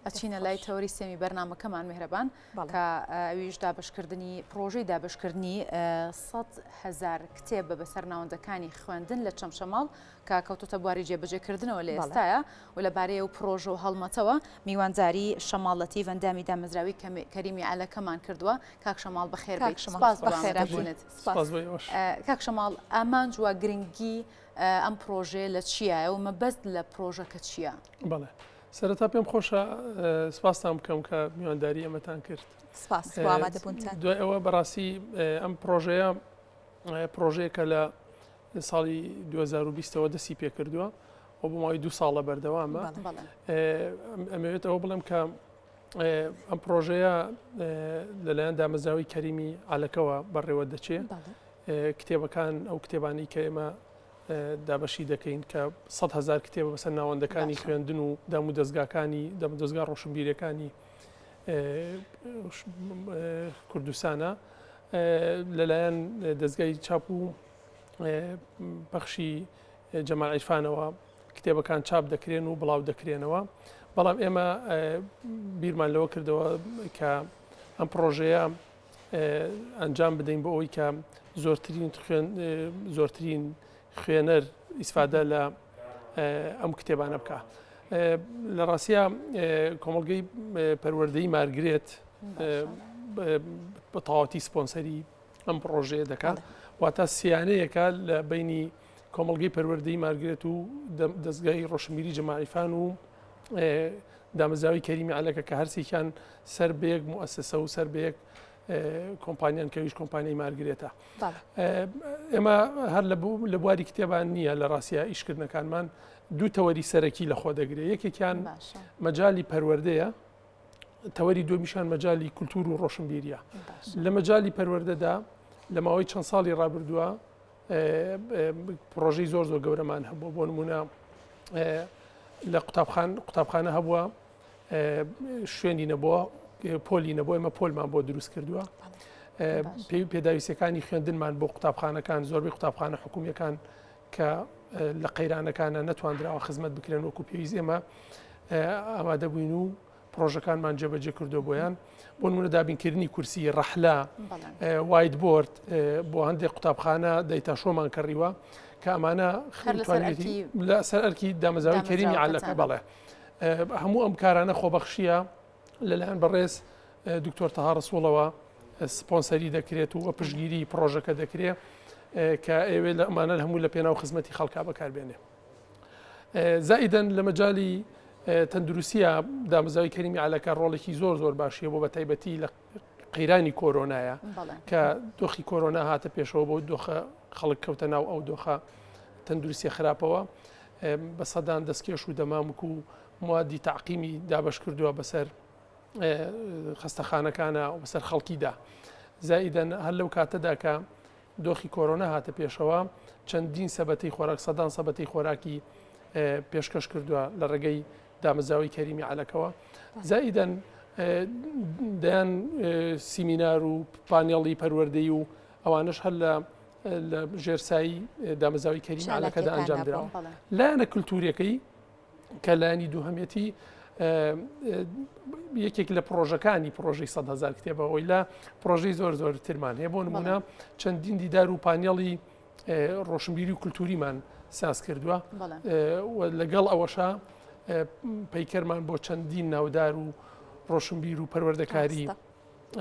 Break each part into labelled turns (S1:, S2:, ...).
S1: ئەچینە لای تەوەری سێمی بەرنامەکەمان میهرەبان کە ئەویش دابشکردنی پرۆژەی دابشکردنی 100,000 کتێب بەسەر ناوەندەکانی خوێندن لە چەمشەماڵ کە کەوتوتە بواری جێبەجێکردنەوە لە ئێستاە و لەبارەیە و پرۆژە و هەڵمەتەوە میوانجاری شەماڵەتی ئەندامی دامەزراوی کەریمی عەلەکەمان کردووە. کاک شەماڵ بەخێر بێت. سپاس بەخێربوونت. کاک شەماڵ ئامانج وە گرنگی ئەم پرۆژێ لە چییە و مەبەست لە پرۆژەکە چییە؟
S2: بەڵێ سەرەتا پێم خۆشە سپاسان بکەم کە میوانداری ئەمەتان کرد. دوای ئەوە بەڕاستی ئەم پرۆژەیە پرۆژەیەکە لە ساڵی 2020ەوە دەستی پێ کردووە و بۆ ماوەی 2 ساڵە بەردەوامە. ئەمەوێت ئەوە بڵێم کە ئەم پرۆژەیە لەلایەن دامەزراوی کەریمی عەلەکەوە بەڕێوە دەچێت. کتێبەکان ئەو کتێبانی کە ئێمە دابەشی دەکەین کە 100,000 کتێبە بەسەر ناوەندەکانی خوێندن و دەم و دەستگا ڕۆشنبیرەکانی کوردستانە لەلایەن دەستگای چاپ و بەخشی جەمال عیرفانەوە کتێبەکان چاپ دەکرێن و بڵاو دەکرێنەوە. بەڵام ئێمە بیرمان لەوە کردەوە کە ئەم پرۆژەیە ئەنجام بدەین بۆ ئەوەی کە زۆرترین خوێنەر ئیسفادە لە ئەم کتێبانە بکە. لە ڕاستیە کۆمەڵگەی پەروەردەی مارگرێت بە تەواوەتی سپۆنسەری ئەم پرۆژەیە دەکات واتە سیانەیەکە لە بینی کۆمەڵگەی پەروەردەی مارگرێت و دەستگای ڕۆشنبیری جەمال عیرفان و دامەزراوی کەریمی عەلەکە کە هەرسێکیان سەر بەیەک موەسسە و سەر بەیەک کۆمپانیان کەویش کۆمپانیای مارگرێتە. ئێمە هەر لە بواری کتێبان نییە لە ڕاستیە ئیشکردنەکانمان دوو تەوەری سەرەکی لە خۆ دەگرێت. یەکێکیان مەجای پەروەردەیە، تەوەری دومیشان مەجای کولتور و ڕۆشنبیریە. لە مەجای پەروەردەدا لە ماوەی چەند ساڵی ڕابردووە پرۆژەی زۆر گەورەمان هەبووە. بۆ نمونە لە قوتابخانە هەبووە شوێنی نەبووە پۆلی نەبووە ئێمە پۆلمان بۆ دروست کردووە. پێداویستەکانی خوێندنمان بۆ قوتابخانەکان زۆربەی قوتابخانە حکوومیەکان کە لە قەیرانەکانە نەتوانراوە خزمەت بکرێن وەکو پێویست ئێمە ئامادە بووین و پرۆژەکانمان جێبەجێ کردو بۆیان. بۆ نمونە دابینکردنی کورسی ڕەحلا وایت بۆرد بۆ هەندێک قوتابخانە دەیتا شۆمان کڕیوە کە ئەمانە لە سەر ئەرکی دامەزراوی کەریمی عەلەکە. بەڵێ هەموو ئەم کارانە خۆبەخشیە لەلایەن بەڕێز دکتۆر تەها ڕەسوڵەوە سپۆنسەری دەکرێت و پشتگیری پرۆژەکە دەکرێت کە ئێوێ لە ئەمانە هەموو لە پێناو خزمەتی خەڵکا بەکاربێنێ. زائیدەن لە مەجای تەندروستیە دامەزراوی کەریمی عەلەکە ڕۆڵێکی زۆر باشیە بۆ بەتایبەتی لە قەیرانی کۆرۆنایە کە دۆخی کۆرۆنا هاتە پێشەوە بۆ دۆخە خەڵک کەوتە ناو ئەو دۆخە تەندروستی خراپەوە بە سەدان دەستکێش و دەمامک و موادی تعقیمی دابش کردووە بەسەر خەستەخانەکانە و بەسەر خەڵکیدا. زائیدەن هەر لەو کاتەدا کە دۆخی کۆرۆنا هاتە پێشەوە چەندین سەبەتەی خۆراک سەدان سەبەتەی خۆراکی پێشکەش کردووە لە ڕێگەی دامەزراوی کەریمی عەلەکەوە. زائیدەن دەیان سیمینار و پانێڵی پەروەردەی و ئەوانش هەر لە ژێرسایی دامەزراوی کەریمی عەلەکەدا ئەنجام درراوە. لایەنە کولتوریەکەی کە لایەنی دووهەمێتی یەکێک لە پرۆژەکانی پرۆژەی 100,000 کتێبەوەی لە پرۆژەی زۆر ترمان هەیە. بۆ نمونە چەندین دیدار و پانێڵی ڕۆشنبیری و کولتوریمان ساز کردووە لەگەڵ ئەوەشە پەیکەرمان بۆ چەندین ناودار و ڕۆشنبیر و پەروەردەکاری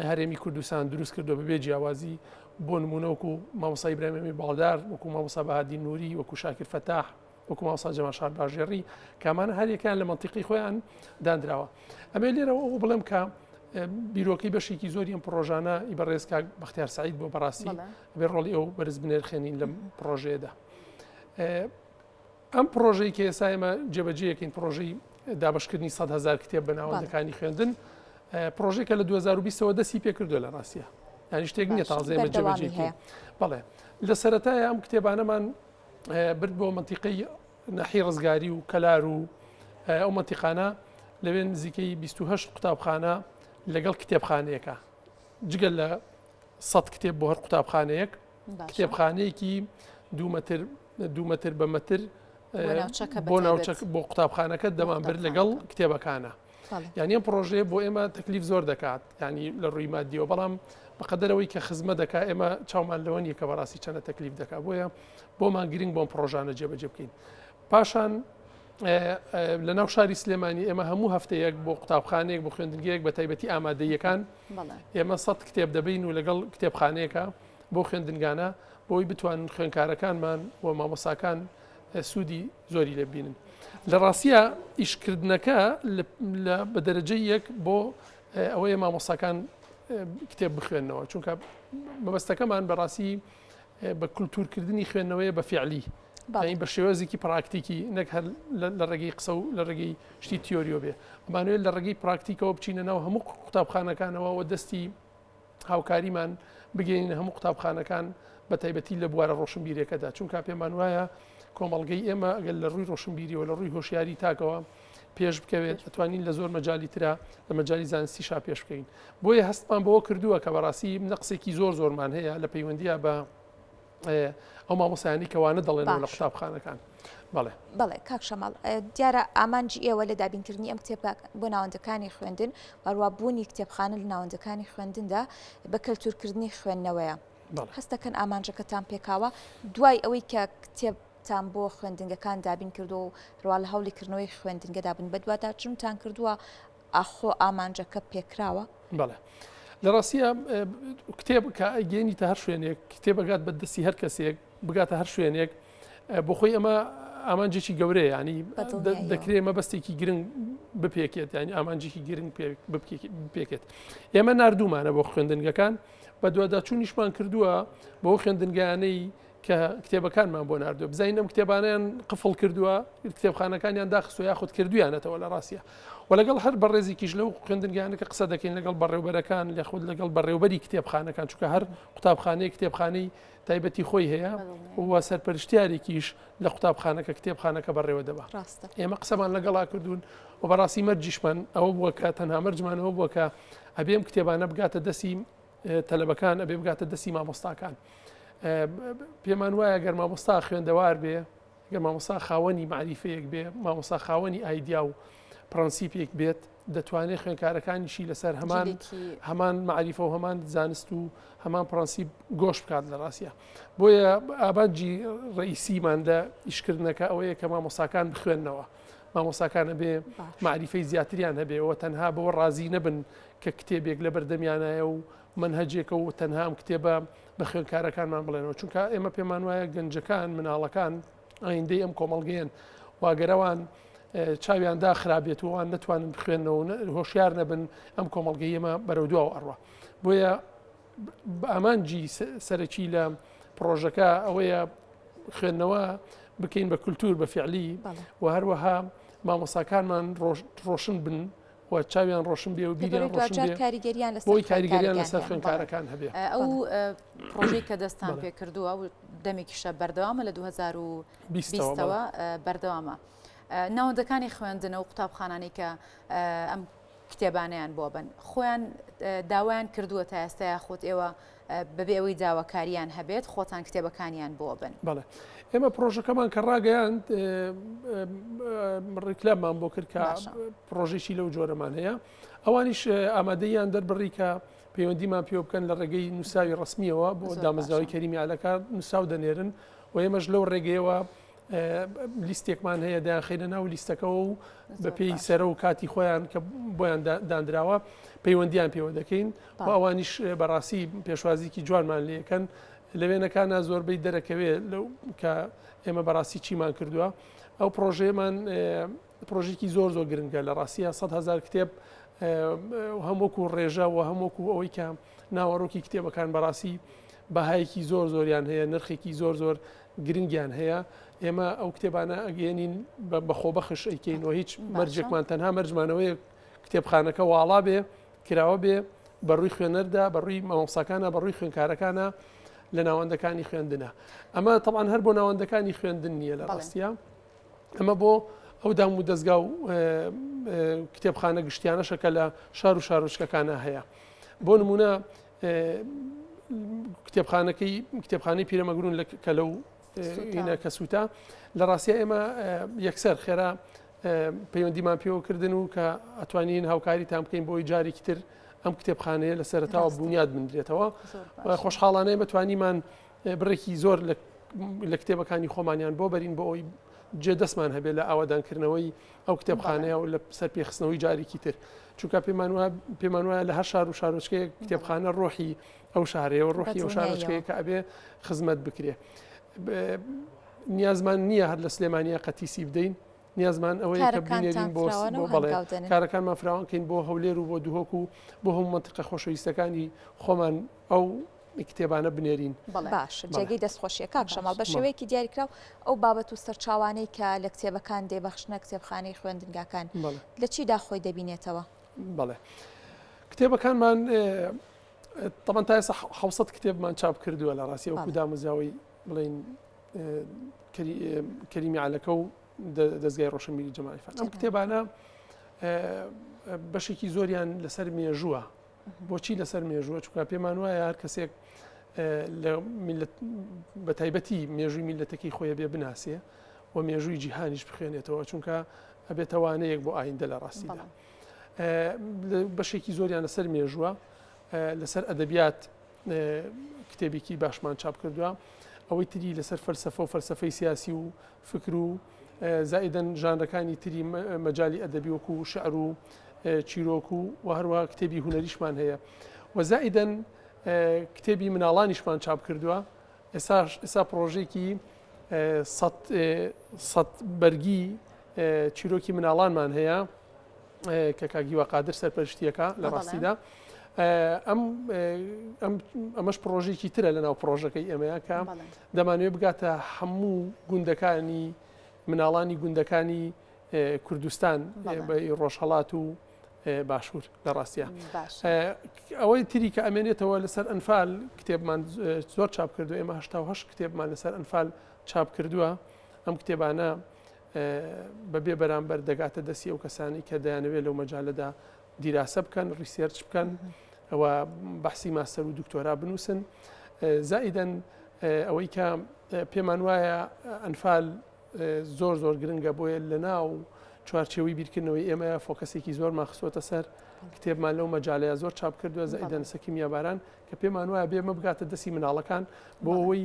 S2: هەرێمی کوردستان دروست کردو بەبێ جیاوازی. بۆ نمونە وەکو مامۆستا ئیبراهیم باڵدار، وەکو مامۆستا بەهادی نووری، وەکو شاکر فەتاح، وەکو مامۆستا جەمال شار باژێڕی کامانە هەریەکیان لە مەنتیقی خۆیان دانراوە. ئەمێ لێرەوە بڵێم کە بیرۆکەی بەشێکی زۆری ئەم پرۆژانە ئیبەڕێز کاک بەختیار سەعید بۆ بەڕاستی بێ ڕۆڵی ئەو بەرز بنێرخێنین لەم پرۆژەیەدا. ئەم پرۆژەی کە ئێستا ئێمە جێبەجێیەکەین پرۆژەی دابشکردنی 100,000 کتێب بە ناوەندەکانی خوێندن پرۆژێکە لە 2020ەوە دەستی پێ کردووە لە ڕاستیە ینی شتێک نییە تازە ئێمە جێبەجێکەین. بەڵێ لە سەرەتایە ئەم کتێبانەمان برد بۆ مەنتیقەی ناحی ڕزگاری و کەلار و ئەو مەنتیقانە لەوێ نزیکەی 28 قوتابخانە لەگەڵ کتێبخانەیەکە جگەل لە 100 کتێب بۆ هەر قوتابخانەیەک کتێبخانەیەکی 2 مەتر بە مەتر بۆ ناوچەک بۆ قوتابخانەکە دەمانبر لەگەڵ کتێبەکانە یعنی ئەم پرۆژەیە بۆ ئێمە تەکلیف زۆر دەکات ینی لە ڕووی مادیەوە بەڵام بەقەدەرەوەی کە خزمە دەکات ئێمە چاومان لەوە نیە کە بەڕاستی چەندە تەکلیف دەکات بۆیە بۆمان گرنگ بۆم پرۆژانە جێبەجێ بکەین. پاشان لە ناو شاری سلێمانی ئێمە هەموو هەفتەیەک بۆ قوتابخانەیەک بۆ خوێندنگەیەک بە تایبەتی ئامادەیەکان ئێمە 100 کتێب دەبین و لەگەڵ کتێبخانەیەەکە بۆ خوێندنگانە بۆی بتوانن خوێندکارەکانمان و مامۆساکان سوودی زۆری لێ ببینن. لە ڕاستیە ئیشکردنەکە بە دەرەجەی یەک بۆ ئەوەیە مامۆساکان کتێب بخوێنەوە چونکە مەبەستەکەمان بەڕاستی بە کولتورکردنی خوێندنەوەیە بە فیعلی بە شێوەزێکی پراکتیکی نەک هەر لە ڕێگەی قسە و لە ڕێگەی شتی تیۆریۆ بێ ئەمانوێت لە ڕێگەی پراکتیکەوە بچینە ناو هەموو قوتابخانەکانەوە و دەستی هاوکاریمان بگەینە هەموو قوتابخانەکان بە تایبەتی لە بوارە ڕۆشنبیرەکەدا چونکە پێمان وایە کۆمەڵگەی ئێمە ئەگەر لە ڕووی ڕۆشنبیریەوە لە ڕووی هۆشیاری تاکەوە پێش بکەوێت ئەتوانین لە زۆر مەجای ترا لە مەجای زانستیشا پێش بکەین بۆیە هەستمان بەوە کردووە کە بەڕاستی نەقسێکی زۆرمان هەیە لە پەیوەندیە بە ئەو مامۆسایانی کەوانە دەڵێنەوە لە قوتابخانەکان.
S3: بەڵێ کاک شەماڵ دیارە ئامانجی ئێوە لە دابینکردنی ئەم کتێب بۆ ناوەندەکانی خوێندن هەروە بوونی کتێبخانە لە ناوەندەکانی خوێندندا بە کەلتورکردنی خوێندنەوەیە هەستەکەن ئامانجەکەتان پێکاوە دوای ئەوەی کە کتێبتان بۆ خوێندنگەکان دابین کردو و ڕوا لە هەوڵیکردنەوەی خوێندنگەدا بن بە دووادا چونتان کردووە ئاخۆ ئامانجەکە پێکراوە؟
S2: بەڵێ لە ڕاستیە کتێب کە ئەگەێنی تا هەر شوێنێک کتێبەکات بەدەستی هەر کەسێک بگاتە هەر شوێنێک بۆ خۆی ئەمە ئامانجێکی گەورەیە ینی دەکرێت مەبەستێکی گرنگ بپێکێت ینی ئامانجێکی گرنگ بپێکێت ئێمە نردومانە بۆ خوێندنگەکان بە دوواداچوونیشمان کردووە بۆ کتێبەکانەی کە کتێبەکانمان بۆ نردووە بزانین ئەم کتێبانیان قفڵ کردووە کتێبخانەکانیان داخستۆ یاخود کردویانەتەوە لە ڕاستیە و لەگەڵ هەر بەڕێزێکیش لەو خوێندنگانەکە قسە دەکەین لەگەڵ بەڕێوبەرەکان لە خود لەگەڵ بەڕێوبەری کتێبخانەکان چونکە هەر قوتابخانەیە کتێبخانەی تایبەتی خۆی هەیە و سەرپەرشتیارێکیش لە قوتابخانەکە کتێبخانەکە بەڕێوە دەبا ئێمە قسەمان لەگەڵا کردوون و بەڕاستی مەرجیشمان ئەوە بووە کە تەنها مەرجمانەوە بووە کە ئەبێم کتێبانە بگاتە دەستی تەلەبەکان ئەبێ بگاتە دەستی مامۆستاکان پێمان وایە گەر مامۆستا خوێندەوار بێ گەر مامۆستا خاوەنی معریفەیەک بێ مامۆستا خاوەنی ئایدیا و پرەنسیپێک بێت دەتوانێت خوێندکارەکانیشی لەسەر هەمان معریفە و هەمان زانست و هەمان پرەنسیپ گۆش بکات لە ڕاستیە بۆیە ئابانجی ڕئیسیمان لە ئیشکردنەکە ئەوەیە کە مامۆستاکان بخوێننەوە مامۆستاکانە بێ معریفەی زیاتریان هەبێەوە تەنها بەوە ڕازی نەبن کە کتێبێک لە بەردەمیانایە و منهەجێکە و تەنها ئەم کتێبە بە خوێندکارەکانمان بڵێنەوە چونکە ئێمە پێمان وایە گەنجەکان مناڵەکان ئایندەی ئەم کۆمەڵگەیەن واگەرەوان چاویان داخرابێت وان نتوانن بخوێنەوە هۆشیار نەبن ئەم کۆمەڵگەی ئێمە بەرەو دواوە ئەڕوە بۆیە ئامانجی سەرەکی لە پرۆژەکە ئەوەیە خوێندنەوە بکەین بە کولتور بە فیعلی و هەروەها مامۆساکانمان ڕۆشن بن و چاویان ڕۆشن بێ و بیریان ڕۆشن بێ بۆی کاریگەریان لەسەر خوێندکارەکان هەبێ.
S1: ئەو پرۆژەی کە دەستان پێ کردووە و دەمێکیشە بەردەوامە لە 2020ەوە بەردەوامە ناوەندەکانی خوێندنە و قوتابخانانی کە ئەم کتێبانیان بۆ بن خۆیان داوایان کردووە تا ئێستا یاخود ئێوە بەبێ ئەوەی داواکاریان هەبێت خۆتان کتێبەکانیان بۆ بن؟
S2: بەڵێ ئێمە پرۆژەکەمان کە ڕاگەیاند ڕیکلاممان بۆ کرد کە پرۆژێکی لەو جۆرەمان هەیە ئەوانیش ئامادەیان دەربڕی کە پەیوەندیمان پێ بکەن لە ڕێگەی نووساوی ڕسمیەوە بۆ دامەزراوی کەریمی عالەکار نووساو دەنێرن و ئێمەش لەو ڕێگەیەوە لیستێکمان هەیە دایان خینە ناو لیستەکەەوە و بە پێی سەرە و کاتی خۆیان کە بۆیان دانراوە پەیوەندیان پێوە دەکەین و ئەوانیش بەڕاستی پێشوازیکی جوانمان لەکەن لەوێنەکانە زۆربەی دەرەکەوێت لەو کە ئێمە بەڕاستی چیمان کردووە ئەو پرۆژەیەمان پرۆژێکی زۆر گرنگە لە ڕاستیە 100,000 کتێب هەمووەکو ڕێژە و هەمووەکو ئەوەی کە ناوەڕۆکی کتێبەکان بەڕاستی بەهایەکی زۆریان هەیە نرخێکی زۆر گرنگیان هەیە ئێمە ئەو کتێبانە ئەگەێنین بەخۆبەخش ئەیکەینەوە هیچ مەرجێکمان تەنها مەرجمانەوەی کتێبخانەکە واڵا بێ کراوە بێ بەڕووی خوێنەردا بەڕووی مامۆستاکانە بەڕووی خوێندکارەکانە لە ناوەندەکانی خوێندنە ئەمە تەڵان هەر بۆ ناوەندەکانی خوێندن نییە لە ڕاستیە ئەمە بۆ ئەو دام و دەستگا و کتێبخانە گشتیانەشەکە لە شار و شارۆچکەکانە هەیە بۆ نمونە کتێبخانەی پیرەمەگرون کە لەو کە سووتە لە ڕاستیە ئێمە یەکسەر خێرا پەیوەندیمان پێوەکردن و کە ئەتوانین هاوکاری تام بکەین بۆی جارێکی تر ئەم کتێبخانەیە لە سەرەتاوە بنیاد بنرێتەوە. خۆشحاڵانەیە بەتوانیمان بڕێکی زۆر لە کتێبەکانی خۆمانیان بۆ بەرین بۆ ئەوی جێ دەستمان هەبێت لە ئاوادانکردنەوەی ئەو کتێبخانەیە و لە سەر پێخستنەوەی جارێکی تر، چونکە پێمان وایە لە هەر شار و شارۆچکەیە کتێبخانە ڕۆحی ئەو شارەیە و ڕۆحی ئەو شارۆچکەیە کە ئەبێ خزمەت بکرێ. نیازمان نییە هەر لە سلێمانیە قەتیسی بدەین، نیازمان ئەوەیە کە بینێرین بۆ بەڵێ کارەکانمان فراوانکەین بۆ هەولێر و بۆ دوهۆک و بۆ هەموو منتیقە خۆشەویستەکانی خۆمان ئەو کتێبانە بنێرین.
S3: باش جێگەی دەستخۆشیە کاک شەماڵ بە شێوەیەکی دیاریکراو ئەو بابەت و سەرچاوانەی کە لە کتێبەکان دێبەخشنە کتێبخانەی خوێندنگاکان لە چیدا خۆی دەبینێتەوە؟
S2: بەڵێ کتێبەکانمان طبعاً تا ئێستا 700 کتێبمان چاپ کردووە لە ڕاستی وەکو دامەزراوەی بڵێن کەریمی عەلەکە و دەستگای ڕۆشنبیری جەماعی فان. ئەم کتێبانە بەشێکی زۆریان لەسەر مێژووە. بۆچی لەسەر مێژووە؟ چونکە پێمان وایە هەر کەسێک بە تایبەتی مێژووی میلەتەکەی خۆیە بێ بناسێ و مێژووی جیهانیش بخوێنێتەوە، چونکە ئەبێتەوانەیەک بۆ ئایندە لە ڕاستیدا. بەشێکی زۆریان لەسەر مێژووە، لەسەر ئەدەبیات کتێبێکی باشمان چاپ کردووە، ئەوەی تری لەسەر فەلسەفە و فەلسەفەی سیاسی و فکر و زائیدەن ژانرەکانی تری مەجالی ئەدەبی وەکو شعر و چیرۆک و هەروەها کتێبی هونەریشمان هەیە و زائیدەن کتێبی مناڵانیشمان چاپ کردووە. ئێستا پرۆژێکی 100 بەرگی چیرۆکی مناڵانمان هەیە کە کاگیوە قادر سەرپەرشتیەکە لە ڕاستیدا. ئەمەش پرۆژێکی ترە لەناو پرۆژەکەی ئێمەیە کە دەمانوێت بگاتە هەموو گوندەکانی مناڵانی گوندەکانی کوردستان بە ڕۆژهەڵات و باشوور لە ڕاستیە. ئەوەی تری کە ئەمێنێتەوە لەسەر ئەنفال کتێبمان زۆر چاپ کردو، ئێمە 88 کتێبمان لەسەر ئەنفال چاپ کردووە. ئەم کتێبانە بەبێ بەرامبەر دەگاتە دەستی ئەو کەسانی کە دەیانەوێت لەو مەجالەدا دیراسە بکەن، ریسێرچ بکەن، ئەوە بەحسی ماستەر و دکتۆرا بنووسن. زائیدەن ئەوەی کە پێمان وایە ئەنفال زۆر گرنگە بۆیە لە ناو چوارچێوەی بیرکردنەوەی ئێمە فۆکەسێکی زۆر ماخسووەتە سەر کتێبمان لەو مەجالەیە زۆر چاپ کردووە. زائیدەن سەکی میاباران کە پێمان وایە بێمە بگاتە دەستی مناڵەکان بۆ ئەوەی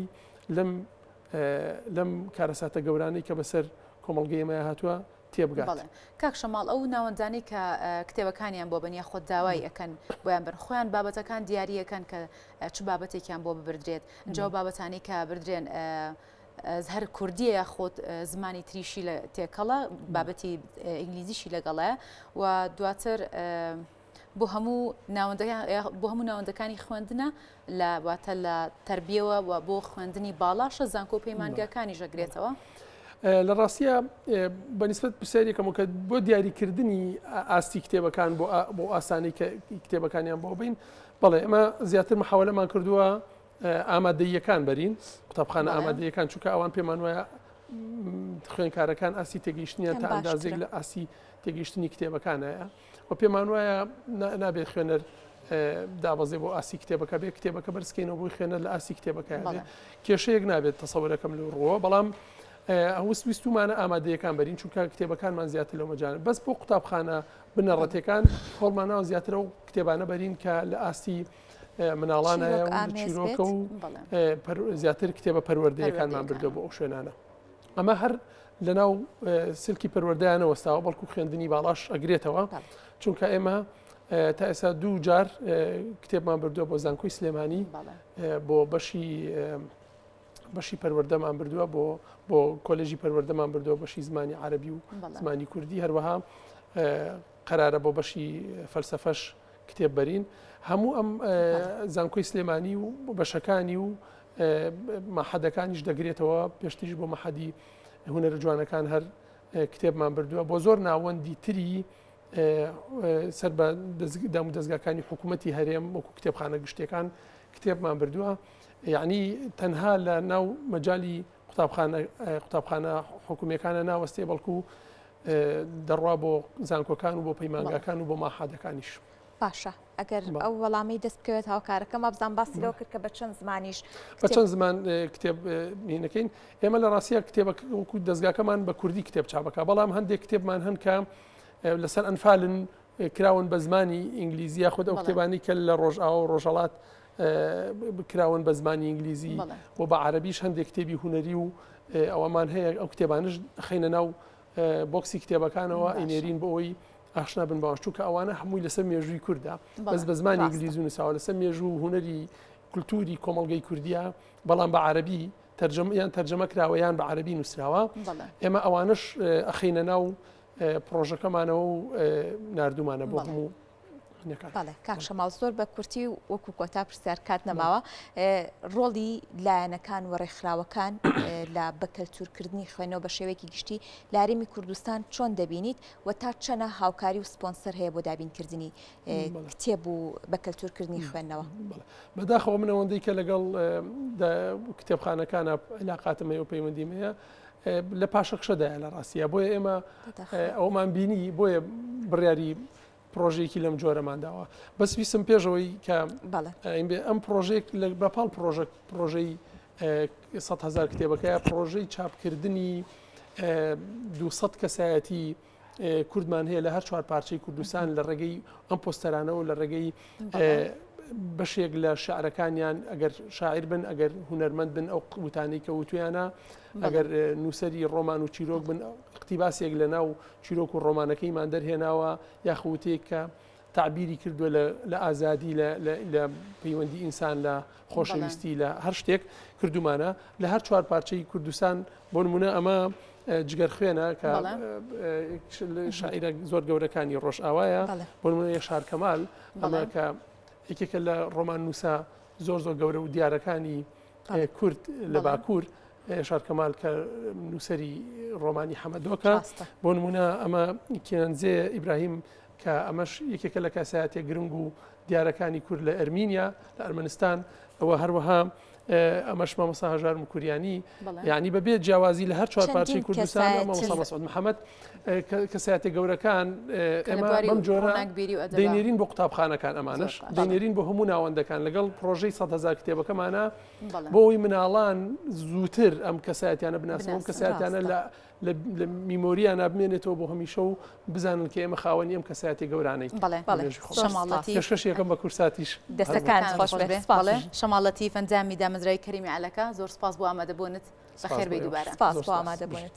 S2: لەم کارەساتە گەورانەی کە بەسەر کۆمەڵگەی ئێمە هاتووە تێبگات.
S1: کاک شەماڵ ئەو ناوەندانەی کە کتێبەکانیان بۆ بەنیا خۆ داوای ئەەکەن بۆیان بەر خۆیان بابەتەکان دیاریەکەن کە چ بابەتێکیان بۆ ببردرێت، ئەنجەوە بابەتانی کە بردرێن هەر کوردیە خۆت زمانی تریشی لە تێکەڵە، بابەتی ئینگلیزیشی لەگەڵەیە و دواتر بۆ هەموو ناوەندەکانی خوێندنە واتە لە تربیەوە و بۆ خوێندنی باڵاشە زانکۆ پەیمانگەکانی ژەگرێتەوە.
S2: لە ڕاستیە بەنسبەت پرسیارێکەکەم کە بۆ دیاریکردنی ئاستی کتێبەکان بۆ ئاسانی کە کتێبەکانیان بۆ بین، بەڵێ ئەمە زیاتر محاولەمان کردووە ئامادەییەکان بەرین، قوتابخانە ئامادەیەکان، چونکە ئەوان پێمان وایە خوێندکارەکان ئاسی تێگەیشتنیان تا ئەندازێک لە ئاسی تێگەیشتنی کتێبەکانەیە و پێمان وایە نابێت خوێنەر دابەزێ بۆ ئاسی کتێبەکە بێ کتێبەکە بەرزکەینەوە بۆی خوێنەر لە ئاسی کتێبەکە بێ کێشەیەک نابێت تەسەوورەکەم لە ڕووە، بەڵام ویستمانە ئامادەیەکان بەرین چونکە کتێبەکانمان زیاتر لەو مەجانە بەس بۆ قوتابخانە بنەڕەتەکان هەڵمانەوە زیاترە و کتێبانە بەرین کە لە ئاستی مناڵانەیە و چیرۆکە و زیاتر کتێبە پەروەردەیەکانمان بردە بۆ ئەو شوێنانە. ئەمە هەر لەناو سلکی پەروەردەیانە وەستاوە بەڵکو خوێندنی باڵاش ئەگرێتەوە، چونکە ئێمە تا ئێستا 2 جار کتێبمان بردووە بۆ زانکۆی سلێمانی، بۆ بەشی پەروەردەمان بردووە، بۆ کۆلێژی پەروەردەمان بردووە بەشی زمانی عەرەبی و زمانی کوردی، هەروەها قەرارە بۆ بەشی فەلسەفەش کتێب بەرین. هەموو ئەم زانکۆی سلێمانی و بەشەکانی و مەحەدەکانیش دەگرێتەوە، پێشتریش بۆ مەحەدی هونەرە جوانەکان هەر کتێبمان بردووە، بۆ زۆر ناوەندی تری سەر بە دام و دەستگاکانی حکوومەتی هەرێم وەکو کتێبخانە گشتەکان کتێبمان بردووە. یعنی تەنها لە ناو مەجای قوتابخانە حکوومیەکانە ناوەستێ، بەڵکو دەڕوا بۆ زانکۆکان و بۆ پەیمانگاکان و بۆ ماحادەکانیش.
S3: باشە ئەگەر ئەو وەڵامی دەست بکەوێت هاوکارەکەم بزان باسی لەوە کرد کە بە چەند زمانیش
S2: بە چەند زمان کتێب مینەکەین ئێمە لە ڕاستیە کتێبەکە دەستگاکەمان بە کوردی کتێب چاپەکە بەڵام هەندێک کتێبمان هەن کە لەسەر ئەنفالن کراون بە زمانی ئینگلیزی خۆت ئەو کتێبانی کە لە ڕۆژئاوا و ڕۆژهەڵات کراون بە زمانی ئینگلیزی و بە عەرەبیش هەندێک کتێبی هونەری و ئەوەمان هەیە ئەو کتێبانش خەینە ناو بۆکسی کتێبەکانەوە ئینێرین بۆ ئەوی ئاشنا بن باش چووکە ئەوانە هەمووی لەسەر مێژووی کووردا بەس بە زمانی ئینگلیزی و نووساوە لەسەر مێژوو هونەری کولتوری کۆمەڵگەی کوردیە بەڵام بە عەرەبی یان تەرجەمە کراوە یان بە عەرەبی نووسراوە ئێمە ئەوانش ئەخەینە ناو پرۆژەکەمانەوە و نردومانە بۆ هەموو
S3: بەڵێ کاک شەماڵ زۆر بە کورتی وەکو کۆتا پرسیار کات نەماوە ڕۆڵی لایەنەکان و ڕێکخراوەکان لە بەکەلتورکردنی خوێنەوە بە شێوەیەکی گشتی لارێمی کوردستان چۆن دەبینیت و تا چەنە هاوکاری و سپۆنسەر هەیە بۆ دابینکردنی کتێب و بەکەلتورکردنی خوێندنەوە
S2: بەداخەوە من ئەوەندەی کە لەگەڵ کتێبخانەکانە علاقاتمەیە و پەیوەندیمەیە لە پاشەخشەدایە لە ڕاستیە بۆیە ئێمە ئەومان بینی بۆیە بڕیاری پرۆژێکی لەم جۆرەمانداوە بەس ویسم پێشەوەی کە ئەم پرۆژێک لە بەپاڵ پرۆژەی 100,000 کتێبەکەیە پرۆژەی چاپکردنی 200 کەسایەتی کوردمان هەیە لە هەر چوار پارچەی کوردستان لە ڕێگەی ئەم پۆستەرانەوە لە ڕێگەی بەشێک لە شعرەکانیان ئەگەر شاعیر بن ئەگەر هونەرمەند بن ئەو وتانەی کە وتویانە ئەگەر نووسری ڕۆمان و چیرۆک بن اقتیباسێک لە ناو چیرۆک و ڕۆمانەکەیمان دەرهێناوە یاخوتێک کە تعبیری کردووە لە ئازادی لە پەیوەندی ئینسان لە خۆشەویستی لە هەر شتێک کردومانە لە هەر چوار پارچەی کوردستان بۆ نمونە ئەمە جگەر خوێنە کە شاعیرە زۆر گەورەکانی ڕۆژئاوایە بۆ نمونە یەشار کەمال ئەمە کە یەکێکە لە ڕۆمان نووسا زۆر گەورە و دیارەکانی کورد لە باکوور یەشار کەمال کە نووسری ڕۆمانی حەمەدۆکە بۆ نمونە ئەمە کێنزێ ئیبراهیم کە ئەمەش یەکێکە لە کەسایەتێک گرنگ و دیارەکانی کورد لە ئەرمینیا لە ئەرمەنستان ئەوە هەروەها ئەمەش مامۆستا هەژار مکوریانی یعنی بەبێ جیاوازی لە هەر چوار پارچەی کوردستان مامۆستا مەسعود محەممەد کەسایەتێک گەورەکان ئێمە بەم جۆرە دەینێرین بۆ قوتابخانەکان ئەمانش دەینێرین بۆ هەموو ناوەندەکان لەگەڵ پرۆژەی 100,000 کتێبەکەمانە بۆ ئەوی مناڵان زووتر ئەم کەسایەتیانە بناسن ئەم کەسایەتیانە لە میمۆریان نابمێنێتەوە بۆ هەمیشە و بزانن کە ئێمە خاوەنی ئەم کەسایەتی گەورانەی
S1: شەماڵەتی
S2: یەکەم بە کورساتیش
S3: دەستەکان خۆش
S1: بڵێ شەماڵەتی فەنجامی دامەزرای کەریمی عەلەکە زۆر سپاس بۆ ئامادەبوونت بەخێر بێ دووبارە
S3: سپاس بۆ ئامادەبوونت.